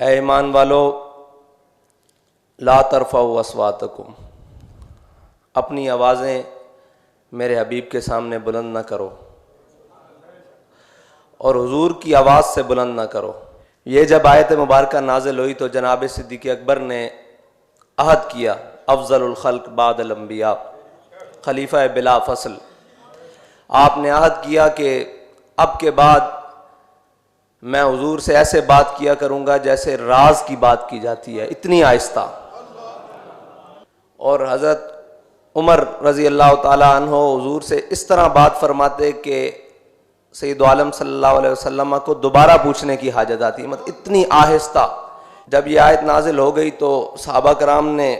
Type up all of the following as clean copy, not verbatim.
اے ایمان والو لا ترفعوا اصواتکم، اپنی آوازیں میرے حبیب کے سامنے بلند نہ کرو اور حضور کی آواز سے بلند نہ کرو۔ یہ جب آیت مبارکہ نازل ہوئی تو جناب صدیق اکبر نے عہد کیا، افضل الخلق بعد الانبیاء، خلیفہ بلا فصل، آپ نے عہد کیا کہ اب کے بعد میں حضور سے ایسے بات کیا کروں گا جیسے راز کی بات کی جاتی ہے، اتنی آہستہ۔ اور حضرت عمر رضی اللہ تعالیٰ عنہ حضور سے اس طرح بات فرماتے کہ سید عالم صلی اللہ علیہ وسلم کو دوبارہ پوچھنے کی حاجت آتی، مطلب اتنی آہستہ۔ جب یہ آیت نازل ہو گئی تو صحابہ کرام نے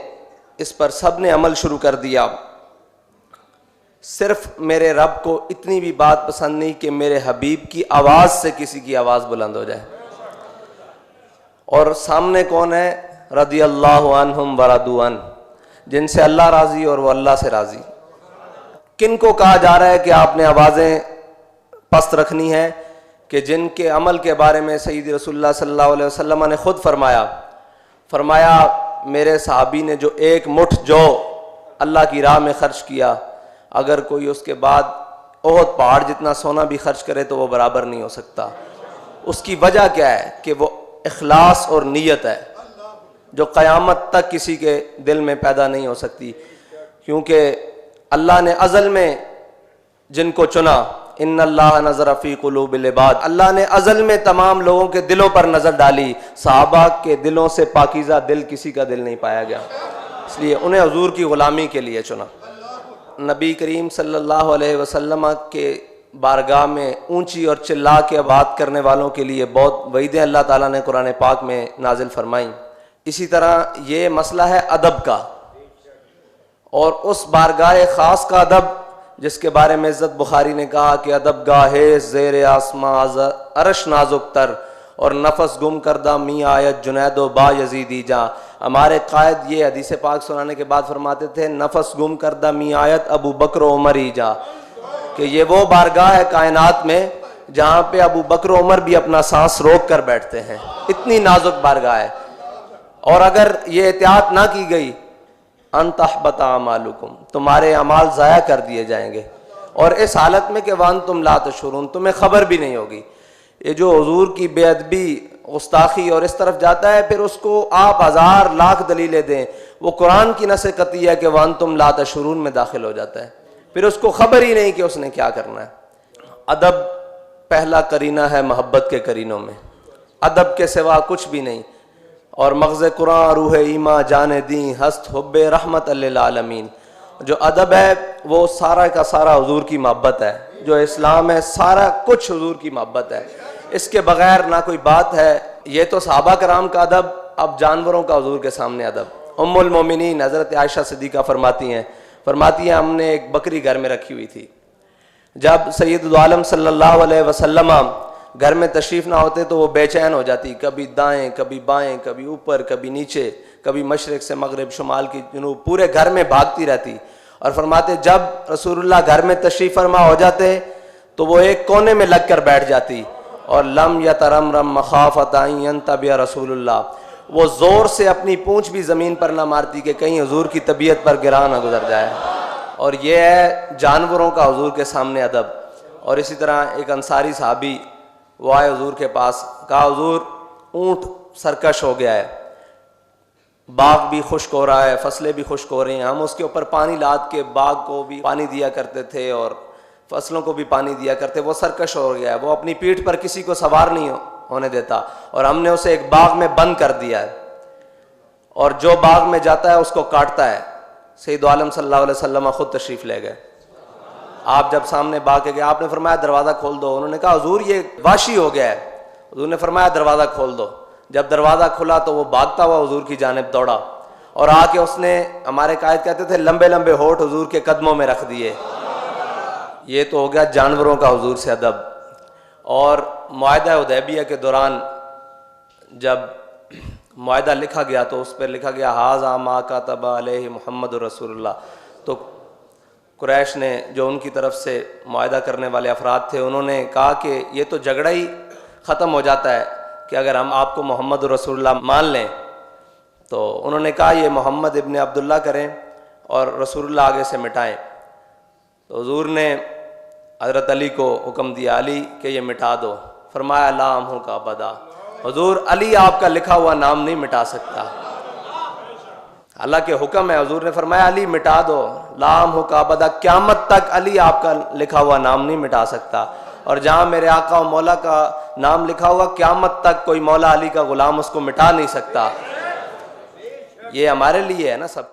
اس پر سب نے عمل شروع کر دیا۔ صرف میرے رب کو اتنی بھی بات پسند نہیں کہ میرے حبیب کی آواز سے کسی کی آواز بلند ہو جائے۔ اور سامنے کون ہے؟ رضی اللہ عنہم ورضوا عنہ، جن سے اللہ راضی اور وہ اللہ سے راضی۔ کن کو کہا جا رہا ہے کہ آپ نے آوازیں پست رکھنی ہے؟ کہ جن کے عمل کے بارے میں سید رسول اللہ صلی اللہ علیہ وسلم نے خود فرمایا میرے صحابی نے جو ایک مٹھ جو اللہ کی راہ میں خرچ کیا، اگر کوئی اس کے بعد احد پہاڑ جتنا سونا بھی خرچ کرے تو وہ برابر نہیں ہو سکتا۔ اس کی وجہ کیا ہے؟ کہ وہ اخلاص اور نیت ہے جو قیامت تک کسی کے دل میں پیدا نہیں ہو سکتی، کیونکہ اللہ نے ازل میں جن کو چنا، ان اللہ نظر فی قلوب العباد، اللہ نے ازل میں تمام لوگوں کے دلوں پر نظر ڈالی، صحابہ کے دلوں سے پاکیزہ دل کسی کا دل نہیں پایا گیا، اس لیے انہیں حضور کی غلامی کے لیے چنا۔ نبی کریم صلی اللہ علیہ وسلم کے بارگاہ میں اونچی اور چلا کے بات کرنے والوں کے لیے بہت وعیدیں اللہ تعالیٰ نے قرآن پاک میں نازل فرمائیں۔ اسی طرح یہ مسئلہ ہے ادب کا، اور اس بارگاہ خاص کا ادب جس کے بارے میں عزت بخاری نے کہا کہ ادب گاہے زیر آسماں عرش نازک تر، اور نفس گم کردہ می آیت جنید و با یزیدی جا۔ ہمارے قائد یہ حدیث پاک سنانے کے بعد فرماتے تھے نفس گم کردہ می آیت ابو بکر و عمر ہی جا، کہ یہ وہ بارگاہ ہے کائنات میں جہاں پہ ابو بکر و عمر بھی اپنا سانس روک کر بیٹھتے ہیں، اتنی نازک بارگاہ ہے۔ اور اگر یہ احتیاط نہ کی گئی ان تحبط اعمالکم، تمہارے اعمال ضائع کر دیے جائیں گے، اور اس حالت میں کہ وانتم لا تشعرون، تمہیں خبر بھی نہیں ہوگی۔ یہ جو حضور کی بے ادبی، گستاخی اور اس طرف جاتا ہے، پھر اس کو آپ ہزار لاکھ دلیلیں دیں، وہ قرآن کی نص قطعی ہے کہ وانتم لا تشعرون میں داخل ہو جاتا ہے، پھر اس کو خبر ہی نہیں کہ اس نے کیا کرنا ہے۔ ادب پہلا کرینہ ہے محبت کے کرینوں میں، ادب کے سوا کچھ بھی نہیں۔ اور مغز قرآن روح ایماں جان دیں ہست حب رحمت للعالمین، جو ادب ہے وہ سارا کا سارا حضور کی محبت ہے، جو اسلام ہے سارا کچھ حضور کی محبت ہے، اس کے بغیر نہ کوئی بات ہے۔ یہ تو صحابہ کرام کا ادب، اب جانوروں کا حضور کے سامنے ادب۔ ام المومنین حضرت عائشہ صدیقہ فرماتی ہیں ہم نے ایک بکری گھر میں رکھی ہوئی تھی، جب سید عالم صلی اللہ علیہ وسلم گھر میں تشریف نہ ہوتے تو وہ بے چین ہو جاتی، کبھی دائیں کبھی بائیں، کبھی اوپر کبھی نیچے، کبھی مشرق سے مغرب، شمال کی جنوب، پورے گھر میں بھاگتی رہتی۔ اور فرماتے جب رسول اللہ گھر میں تشریف فرما ہو جاتے تو وہ ایک کونے میں لگ کر بیٹھ جاتی، اور لم یترمرم مخافۃ ان ینتبہ رسول اللہ، وہ زور سے اپنی پونچھ بھی زمین پر نہ مارتی کہ کہیں حضور کی طبیعت پر گراں نہ گزر جائے۔ اور یہ ہے جانوروں کا حضور کے سامنے ادب۔ اور اسی طرح ایک انصاری صحابی وہ آئے حضور کے پاس، کہا حضور اونٹ سرکش ہو گیا ہے، باغ بھی خشک ہو رہا ہے، فصلیں بھی خشک ہو رہی ہیں، ہم اس کے اوپر پانی لاد کے باغ کو بھی پانی دیا کرتے تھے اور فصلوں کو بھی پانی دیا کرتے، وہ سرکش ہو گیا ہے، وہ اپنی پیٹھ پر کسی کو سوار نہیں ہونے دیتا، اور ہم نے اسے ایک باغ میں بند کر دیا ہے، اور جو باغ میں جاتا ہے اس کو کاٹتا ہے۔ سید عالم صلی اللہ علیہ وسلم خود تشریف لے گئے، آپ جب سامنے باغ کے گئے، آپ نے فرمایا دروازہ کھول دو، انہوں نے کہا حضور یہ وحشی ہو گیا ہے، حضور نے فرمایا دروازہ کھول دو۔ جب دروازہ کھلا تو وہ بھاگتا ہوا حضور کی جانب دوڑا، اور آ کے اس نے، ہمارے قائد کہتے تھے لمبے لمبے ہونٹ حضور کے قدموں میں رکھ دیے۔ یہ تو ہو گیا جانوروں کا حضور سے ادب۔ اور معاہدہ حدیبیہ کے دوران جب معاہدہ لکھا گیا تو اس پر لکھا گیا ھذا ما کتب علیہ محمد رسول اللہ، تو قریش نے جو ان کی طرف سے معاہدہ کرنے والے افراد تھے انہوں نے کہا کہ یہ تو جھگڑا ہی ختم ہو جاتا ہے کہ اگر ہم آپ کو محمد رسول اللہ مان لیں، تو انہوں نے کہا یہ محمد ابن عبداللہ کریں اور رسول اللہ آگے سے مٹائیں۔ تو حضور نے حضرت علی کو حکم دیا، علی کہ یہ مٹا دو۔ فرمایا لا امحو کا ابدا، حضور علی آپ کا لکھا ہوا نام نہیں مٹا سکتا۔ اللہ کے حکم ہے، حضور نے فرمایا علی مٹا دو، لا امحو کا ابدا، قیامت تک علی آپ کا لکھا ہوا نام نہیں مٹا سکتا۔ اور جہاں میرے آقا و مولا کا نام لکھا ہوا، قیامت تک کوئی مولا علی کا غلام اس کو مٹا نہیں سکتا۔ یہ ہمارے لیے ہے نا سب کو۔